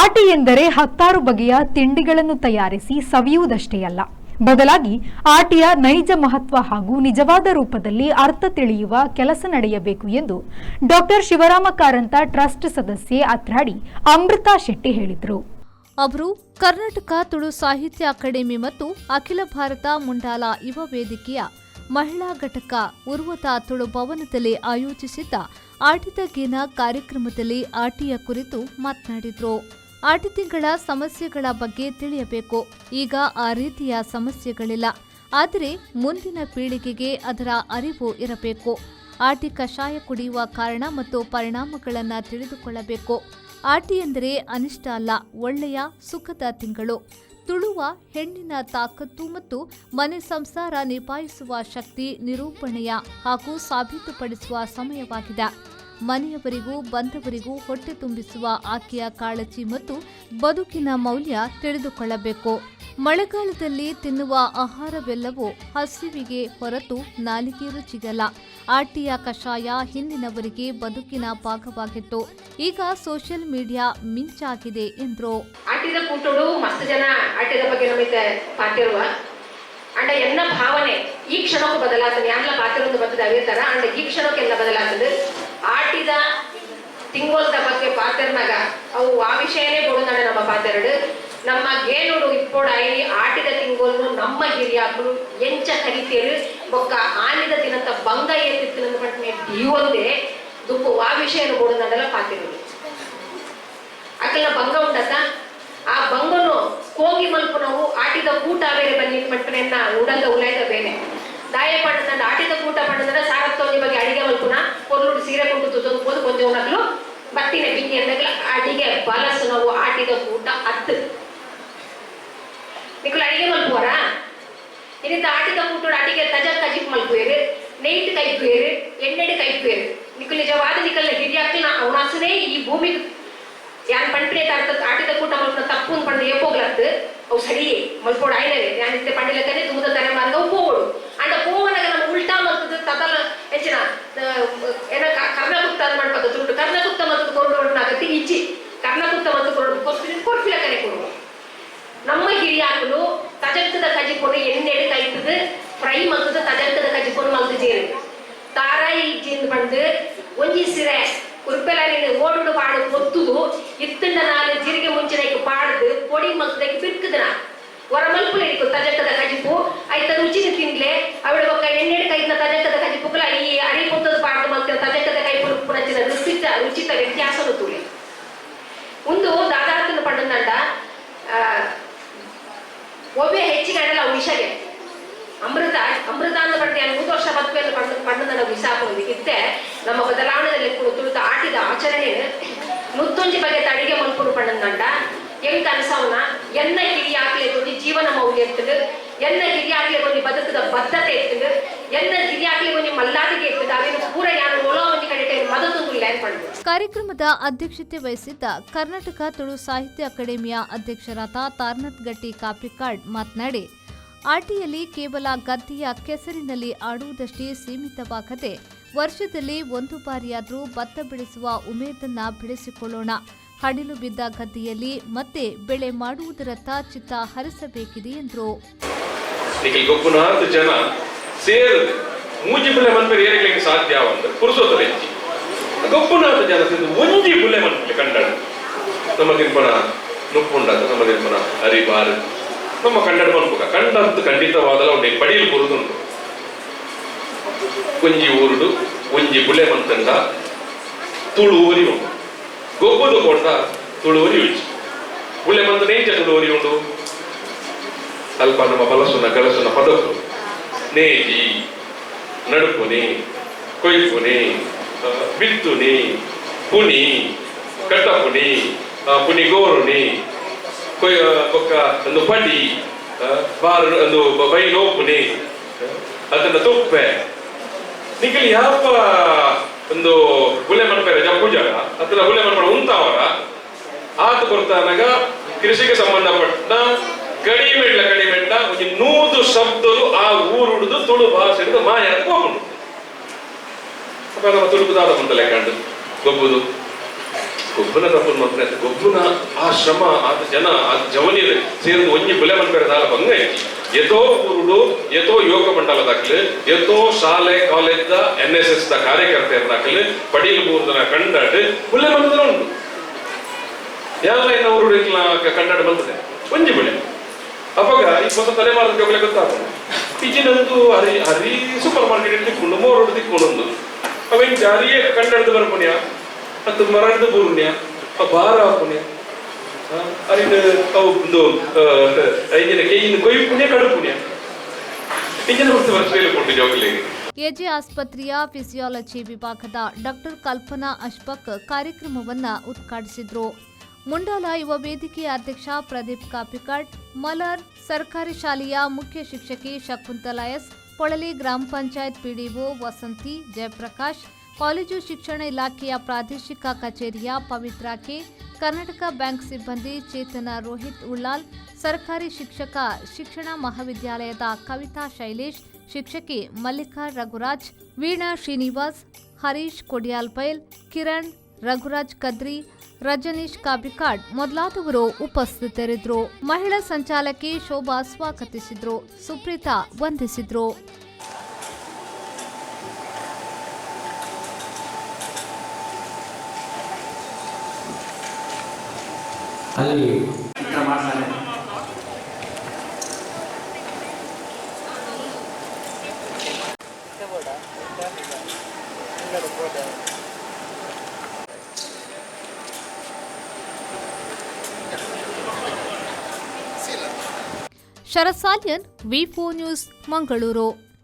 ಆಟಿ ಎಂದರೆ 16 ಬಗೆಯ ತಿಂಡಿಗಳನ್ನು ತಯಾರಿಸಿ ಸವಿಯುವುದಷ್ಟೇ ಅಲ್ಲ, ಬದಲಾಗಿ ಆಟಿಯ ನೈಜ ಮಹತ್ವ ಹಾಗೂ ನಿಜವಾದ ರೂಪದಲ್ಲಿ ಅರ್ಥ ತಿಳಿಯುವ ಕೆಲಸ ನಡೆಯಬೇಕು ಎಂದು ಡಾಕ್ಟರ್ ಶಿವರಾಮ ಕಾರಂತ ಟ್ರಸ್ಟ್ ಸದಸ್ಯೆ ಅತ್ರಾಡಿ ಅಮೃತಾ ಶೆಟ್ಟಿ ಹೇಳಿದರು. ಅವರು ಕರ್ನಾಟಕ ತುಳು ಸಾಹಿತ್ಯ ಅಕಾಡೆಮಿ ಮತ್ತು ಅಖಿಲ ಭಾರತ ಮುಂಡಾಲ ಯುವ ವೇದಿಕೆಯ ಮಹಿಳಾ ಘಟಕ ಉರ್ವತ ತುಳು ಭವನದಲ್ಲಿ ಆಯೋಜಿಸಿದ್ದ ಆಟಿದ ಗೀನ ಕಾರ್ಯಕ್ರಮದಲ್ಲಿ ಆಟಿಯ ಕುರಿತು ಮಾತನಾಡಿದರು. ಆಟಿ ತಿಂಗಳ ಸಮಸ್ಯೆಗಳ ಬಗ್ಗೆ ತಿಳಿಯಬೇಕು. ಈಗ ಆ ರೀತಿಯ ಸಮಸ್ಯೆಗಳಿಲ್ಲ, ಆದರೆ ಮುಂದಿನ ಪೀಳಿಗೆಗೆ ಅದರ ಅರಿವು ಇರಬೇಕು. ಆಟಿ ಕಷಾಯ ಕುಡಿಯುವ ಕಾರಣ ಮತ್ತು ಪರಿಣಾಮಗಳನ್ನು ತಿಳಿದುಕೊಳ್ಳಬೇಕು. ಆಟಿ ಎಂದರೆ ಅನಿಷ್ಟ ಅಲ್ಲ, ಒಳ್ಳೆಯ ಸುಖದ ತಿಂಗಳು. ತುಳುವ ಹೆಣ್ಣಿನ ತಾಕತ್ತು ಮತ್ತು ಮನೆ ಸಂಸಾರ ನಿಭಾಯಿಸುವ ಶಕ್ತಿ ನಿರೂಪಣೆಯ ಹಾಗೂ ಸಾಬೀತುಪಡಿಸುವ ಸಮಯವಾಗಿದೆ. ಮನೆಯವರಿಗೂ ಬಂಧವರಿಗೂ ಹೊಟ್ಟೆ ತುಂಬಿಸುವ ಆಕೆಯ ಕಾಳಜಿ ಮತ್ತು ಬದುಕಿನ ಮೌಲ್ಯ ತಿಳಿದುಕೊಳ್ಳಬೇಕು. ಮಳೆಗಾಲದಲ್ಲಿ ತಿನ್ನುವ ಆಹಾರವೆಲ್ಲವೂ ಹಸಿವಿಗೆ ಹೊರತು ನಾಲಿಗೆ ರುಚಿಗಲ್ಲ. ಆಟಿಯ ಕಷಾಯ ಹಿಂದಿನವರಿಗೆ ಬದುಕಿನ ಭಾಗವಾಗಿತ್ತು, ಈಗ ಸೋಷಿಯಲ್ ಮೀಡಿಯಾ ಮಿಂಚಾಗಿದೆ ಎಂದರು. ಆಟಿದ ಕೂಟೋಡು ಮಸ್ತ್ ಜನ ಆಟಿದ ಬಗ್ಗೆ ನಮಗೆ ಪಾತಿರುವ ಅಂಡ ಎನ್ನ ಭಾವನೆ ಈ ಕ್ಷಣಕ್ಕೂ ಬದಲಾಗ್ತದೆ. ಎಲ್ಲ ಪಾತಿರೊಂದು ಬರ್ತದೆ ಅದೇ ತರ ಅಂಡ ಈ ಕ್ಷಣಕ್ಕೆಲ್ಲ ಬದಲಾಗ್ತದೆ. ಆಟಿದ ತಿಂಗೋಲ್ದ ಬಗ್ಗೆ ಪಾತಿರ್ನಾಗ ಅವು ಆ ವಿಷಯನೇ ಬೋಡುನಾಡ ನಮ್ಮ ಪಾತೆರಡು ನಮ್ಮ ಗೇನುಡು ಇಪ್ಪೋಡ ಐಲಿ ಆಟಿದ ತಿಂಗೋಲ್ನು ನಮ್ಮ ಹಿರಿಯಾಕಲು ಎಂಚ ಕರಿತೇರು ಬೊಕ್ಕ ಆನಿದ ದಿನಂತ ಬಂಗ ಏತಿತ್ತು ಪಟ್ಟನೆ ದೀವೊಂದೇ ದುಪ್ಪು ಆ ವಿಷಯನು ಬೋಡುನಾಡಲ್ಲ ಪಾತಿರೋದು ಅಕಲ್ನ ಬಂಗ ಉಂಡತ ಆ ಬಂಗನು ಕೋಗಿ ಮಲ್ಪು ನಾವು ಆಟಿದ ಕೂಟ ಬೇರೆ ಬನ್ನಿ ಪಟ್ಟನೆಯನ್ನ ಉಡಲ್ದ ಉಲಾಯ್ದ ಬೇನೆ ದಾಯ ಪಣ್ಣದ ಆಟಿದ ಕೂಟ ಪಣ್ಣದ ಸಾರತ್ತೊಂದಿ ಬಗ್ಗೆ ಅಡಿಗೆ ಮಲ್ಪುನ ಕೊರ್ಲುಡು ಸೀರೆ ಕೊಂಡು ತುತ್ತೋದು ಕೊಂಚ ಉಣಕ್ಲು ಬತ್ತಿನ ಬಿಂಗಿ ಅಂದಾಗಲ ಅಡಿಗೆ ಬಲಸು ನಾವು ಆಟಿದ ಕೂಟ ಅತ್ತು ನಿಕ್ಕಲು ಅಡಿಗೆ ಮಲ್ಪುವರ ಇನ್ನಿಂದ ಆಟಿದ ಕೂಟೋಡು ಅಡಿಗೆ ತಜ ಕಜಿಪ್ ಮಲ್ಪುವೇರು ನೈಟ್ ಕೈಪುವೇರು ಎಣ್ಣೆಡು ಕೈಪುವೇರು ನಿಕ್ಕಲು ನಿಜವಾದ ನಿಕ್ಕಲ್ನ ಹಿರಿಯಾಕ್ಲ ಅವನಾಸುನೇ ಈ ಭೂಮಿಗೆ ಯಾನ್ ಪಂಡ್ರೆ ಆಟಿದ ಕೂಟ ಮಲ್ಪನ ತಪ್ಪು ಪಂಡು ಏಪೋಗ್ಲತ್ತು ಅವು ಸರಿಯೇ ಮಲ್ಪೋಡು ಆಯ್ನವೇ ಯಾನಿತ್ತೆ ಪಂಡಿಲಕ್ಕನೆ ದೂದ ತಲೆ ಮಾರ್ಗ ಅವು ಹೋಗೋಡು ಅಂಡ ಹೋವನಾಗ ನಮ್ಮ ಉಲ್ಟಾ ಮಲ್ತದ ತದಲ ಹೆಚ್ಚಿನ ಏನ ಕರ್ಣಗುಪ್ತ ಅಂತ ಮಾಡ್ಬೇಕು ತುಳು ಕರ್ಣಗುಪ್ತ ಮತ್ತು ಕೊರಡು ಇಚ್ಚಿ ಕರ್ಣಗುಪ್ತ ಮತ್ತು ಕೊರಡು ಕೊರ್ಫಿಲ ಕನೆ ಕೊಡುವ ನಮ್ಮ ಹಿರಿಯಾಕಲು ತಜಕ್ಕದ ಕಜಿಕೊಂಡು ಎಣ್ಣೆಡು ಕೈತದ ಫ್ರೈ ಮಲ್ತದ ತಜಕ್ಕದ ಕಜಿಕೊಂಡು ಮಲ್ತು ಜೇರು ತಾರಾಯಿ ಇಜ್ಜಿಂದ ಬಂದು ಒಂಜಿ ಸಿರೆ ಉರುಪೆಲಾರಿನ ಓಡುಡು ಪಾಡು ಒತ್ತುದು ಇತ್ತಂಡ ನಾಲು ಜೀರಿಗೆ ಮುಂಚಿನಕ್ಕೆ ಪಾಡ್ದು ಪೊಡಿ ಮಲ್ತದಕ್ಕೆ ಬಿರ್ಕದನ ಹೊರ ಮಲ್ಪುಲೆ ಇರಿಕು ತಜಕ್ಕದ ಕಜಿಪು ಆಯ್ತ ರುಚಿನ ತಿನ್ಲೆ ಅವಳ ಬೊಕ್ಕ ಎಣ್ಣೆಡು ಕೈನ ತಜಕ್ಕದ ಕಜಿಪುಗಳ ಈ ಅರಿ ಪೊತ್ತದ ಪಾಡ್ದು ಮಲ್ತಿನ ತಜಕ್ಕದ ಕೈ ಪುನಚಿನ ರುಚಿತ ವ್ಯತ್ಯಾಸನು ತುಳಿ ಒಂದು ದಾದಾತನ ಪಣ್ಣಂಡ ಒಬ್ಬೆ ಹೆಚ್ಚಿಗೆ ಆಡಲ್ಲ ಅವು ವಿಷಗೆ ಅಮೃತ ಅಂತ ಪಡ್ಡೆ 3 ವರ್ಷ ಬದುಕನ್ನು ಪಣ್ಣದ ವಿಷ ಹಾಕೊಂಡು ಇತ್ತೆ ನಮ್ಮ ಬದಲಾವಣೆಯಲ್ಲಿ ತುಳಿತ ಆಟಿದ ಆಚರಣೆ ನುತ್ತೊಂಜಿ ಬಗ್ಗೆ ಅಡಿಗೆ ಮಲ್ಪುಡು ಪಣ್ಣಂಡ ಎಂತ ಅನ್ಸವನ ಎನ್ನ ಹಿರಿಯಾಗ್ಲೇ ಕೊಂಡಿ ಜೀವನ ಮೌಲ್ಯ ಇರ್ತದೆ, ಎನ್ನ ಹಿರಿಯಾಗ್ಲೇ ಕೊಂಡಿ ಬದುಕದ ಬದ್ಧತೆ ಇರ್ತದೆ, ಎನ್ನ ಹಿರಿಯಾಗ್ಲೇ ಕೊಂಡಿ ಮಲ್ಲಾದಿಗೆ ಇರ್ತದೆ. ಅವೇನು ಪೂರ ಯಾರು ಓಲೋ ಒಂಜಿ ಕಡೆ ಮದತೊಂದಿಲ್ಲ ಏರ್ಪಡ್ದು. ಕಾರ್ಯಕ್ರಮದ ಅಧ್ಯಕ್ಷತೆ ವಹಿಸಿದ್ದ ಕರ್ನಾಟಕ ತುಳು ಸಾಹಿತ್ಯ ಅಕಾಡೆಮಿಯ ಅಧ್ಯಕ್ಷರಾದ ತಾರ್ನಾಥ್ ಗಟ್ಟಿ ಕಾಪಿಕಾಡ್ ಮಾತನಾಡಿ, ಆಟಿಯಲ್ಲಿ ಕೇವಲ ಗದ್ದೆಯ ಕೆಸರಿನಲ್ಲಿ ಆಡುವುದಷ್ಟೇ ಸೀಮಿತವಾಗದೆ ವರ್ಷದಲ್ಲಿ ಒಂದು ಬಾರಿಯಾದರೂ ಭತ್ತ ಬೆಳೆಸುವ ಉಮೇದನ್ನ ಬೆಳೆಸಿಕೊಳ್ಳೋಣ. ಹಡಿಲು ಬಿದ್ದ ಗದ್ದೆಯಲ್ಲಿ ಮತ್ತೆ ಬೆಳೆ ಮಾಡುವುದರತ್ತ ಚಿತ್ತ ಹರಿಸಬೇಕಿದೆ ಎಂದರು. ಜನ ಸೇರಿದೆ ಮೂಜಿ ಬುಲೆ ಮನ್ಪೆ ಏರಿಗಳಿಗೆ ಸಾಧ್ಯ ಅಂತ ಪುರುಸೋತರೆ ಗೊಬ್ಬನಾಥ ಜನ ಸೇರಿದು ಒಂಜಿ ಬುಲೆ ಮನ್ಪೆ ಕಂಡಾಡ ನಮ್ಮ ತಿನ್ಪನ ನುಪ್ಪುಂಡಾದ ನಮ್ಮ ತಿನ್ಪನ ಅರಿಬಾರು ನಮ್ಮ ಕನ್ನಡ ಮನ್ಪುಗ ಕಂಡಂತ ಖಂಡಿತವಾದಲ್ಲ ಒಂದೇ ಪಡಿಯಲ್ಲಿ ಬರುದುಂಟು. ಒಂಜಿ ಊರುಡು ಒಂಜಿ ಬುಲೆ ಮಂತಂಡ ತುಳು ಊರಿ ಉಂಟು, ಗೊಬ್ಬದು ಕೊಂಡ ತುಳುವರಿ ಉಂಟು. ಬುಲೆ ಮಂತ ನೇಂಚ ತುಳುವರಿ ಉಂಟು ಅಲ್ಪ ನಮ್ಮ ಬಲಸುನ ಕೆಲಸುನ ಪದಕು ನೇಜಿ ನಡುಪುನಿ ಕೊಯ್ಪುನಿ ಬಿತ್ತುನಿ ಪುನಿ ಕಟ್ಟಪುನಿ ಪುನಿ ಗೋರುನಿ ಕೊಕ್ಕ ಒಂದು ಪಡಿ ಬಾರು ಒಂದು ಬೈ ನೋಪುನಿ ಅದನ್ನ ತುಪ್ಪೆ ನಿಖಿಲ್ ಯಾವ ಒಂದು ಬುಲೆ ಮನ್ಪೇರ ಜಪ್ಪುಜಾಗ ಅಥವಾ ಬುಲೆ ಮನ್ಪಡ ಉಂತಾವರ ಆತ ಕೊಡ್ತಾನಾಗ ಕೃಷಿಗೆ ಸಂಬಂಧಪಟ್ಟ ಕಡಿಮೆಡ್ಲ ಒಂದು 100 ಶಬ್ದರು ಆ ಊರುಡುದು ತುಳು ಭಾಷೆ ಮಾಯ ಹೋಗುಂಡು. ನಮ್ಮ ತುಳುಕುದಾದ ಮುಂತಲೆ ಕಂಡು ಗೊಬ್ಬುದು ಗೊಬ್ಬನ ತಪ್ಪು ಮಾತ್ರ ಗೊಬ್ಬನ ಆ ಶ್ರಮ ಆದ ಜನ ಆ ಜವನಿಯರು ಸೇರಿದು ಒಂಜಿ ಬೆಲೆ ಮನ್ಪೇರೆ ದಾಲ ಬಂಗ ಎತೋ ಗುರುಡು ಎತೋ ಯೋಗ ಮಂಡಲದಾಗ್ಲಿ ಎತೋ ಶಾಲೆ ಕಾಲೇಜ್ NSS ಕಾರ್ಯಕರ್ತೆಯರ್ದಾಗ್ಲಿ ಪಡೀಲ್ ಬೋರ್ದನ ಕಂಡಾಡ್ ಬುಲೆ ಬಂದದ ಉಂಟು ಎಲ್ಲ ಇನ್ನು ಅವರು ಕಂಡಾಡ್ ಬಂದದೆ ಒಂಜಿ ಬೆಳೆ ಅವಾಗ ಈ ಹೊಸ ತಲೆಮಾರದ ಜೋಗಲೆ ಗೊತ್ತಾಗ್ತದೆ ಈಜಿನಂತೂ ಹರಿ ಸೂಪರ್ ಮಾರ್ಕೆಟ್ ತಿಕ್ಕೊಂಡು 3 ರೋಡ್ ತಿಕ್ಕೊಂಡು ಅವೇನು ಜಾರಿಯೇ ಕಂಡಾಡ್ದು ಬರ್ಪುಣ್ಯ ಅದು ಮರಡ್ದು ಬೂರ್ಣ್ಯ ಭಾರ ಪುಣ್ಯ ಅರಿದು ಒಂದು ಐದಿನ ಕೈಯಿಂದ ಕೊಯ್ಯು ಪುಣ್ಯ ಕಡು ಪುಣ್ಯ ಇಂಜಿನ ವರ್ಷ ಹೇಳ್ಕೊಂಡು ಜೋಗಲಿಗೆ. ಎಜೆ ಆಸ್ಪತ್ರೆಯ ಫಿಸಿಯಾಲಜಿ ವಿಭಾಗದ ಡಾಕ್ಟರ್ ಕಲ್ಪನಾ ಅಶ್ಫಕ್ ಕಾರ್ಯಕ್ರಮವನ್ನ ಉದ್ಘಾಟಿಸಿದ್ರು. ಮುಂಡಾಲ ಯುವ ವೇದಿಕೆಯ ಅಧ್ಯಕ್ಷ ಪ್ರದೀಪ್ ಕಾಪಿಕಾಡ್, ಮಲರ್ ಸರ್ಕಾರಿ ಶಾಲೆಯ ಮುಖ್ಯ ಶಿಕ್ಷಕಿ ಶಕುಂತಲಾ ಎಸ್, ಪೊಳಲಿ ಗ್ರಾಮ ಪಂಚಾಯತ್ ಪಿಡಿಒ ವಸಂತಿ ಜಯಪ್ರಕಾಶ್, ಕಾಲೇಜು ಶಿಕ್ಷಣ ಇಲಾಖೆಯ ಪ್ರಾದೇಶಿಕ ಕಚೇರಿಯ ಪವಿತ್ರ ಕೆ, ಕರ್ನಾಟಕ ಬ್ಯಾಂಕ್ ಸಿಬ್ಬಂದಿ ಚೇತನ ರೋಹಿತ್ ಉಳ್ಳಾಲ್, ಸರ್ಕಾರಿ ಶಿಕ್ಷಣ ಮಹಾವಿದ್ಯಾಲಯದ ಕವಿತಾ ಶೈಲೇಶ್, ಶಿಕ್ಷಕಿ ಮಲ್ಲಿಕಾ ರಘುರಾಜ್, ವೀಣಾ ಶ್ರೀನಿವಾಸ್, ಹರೀಶ್ ಕೊಡಿಯಾಲ್ಪೈಲ್, ಕಿರಣ್, ರಘುರಾಜ್ ಕದ್ರಿ, ರಜನೀಶ್ ಕಾಬಿಕಾಡ್ ಮೊದಲಾದವರು ಉಪಸ್ಥಿತರಿದ್ದರು. ಮಹಿಳಾ ಸಂಚಾಲಕಿ ಶೋಭಾ ಸ್ವಾಗತಿಸಿದ್ರು. ಸುಪ್ರೀತಾ ವಂದಿಸಿದ್ರು. ಅಲ್ಲಿ ಶರತ್ ಸಾಲ್ಯನ್, ವಿ4 ನ್ಯೂಸ್, ಮಂಗಳೂರು.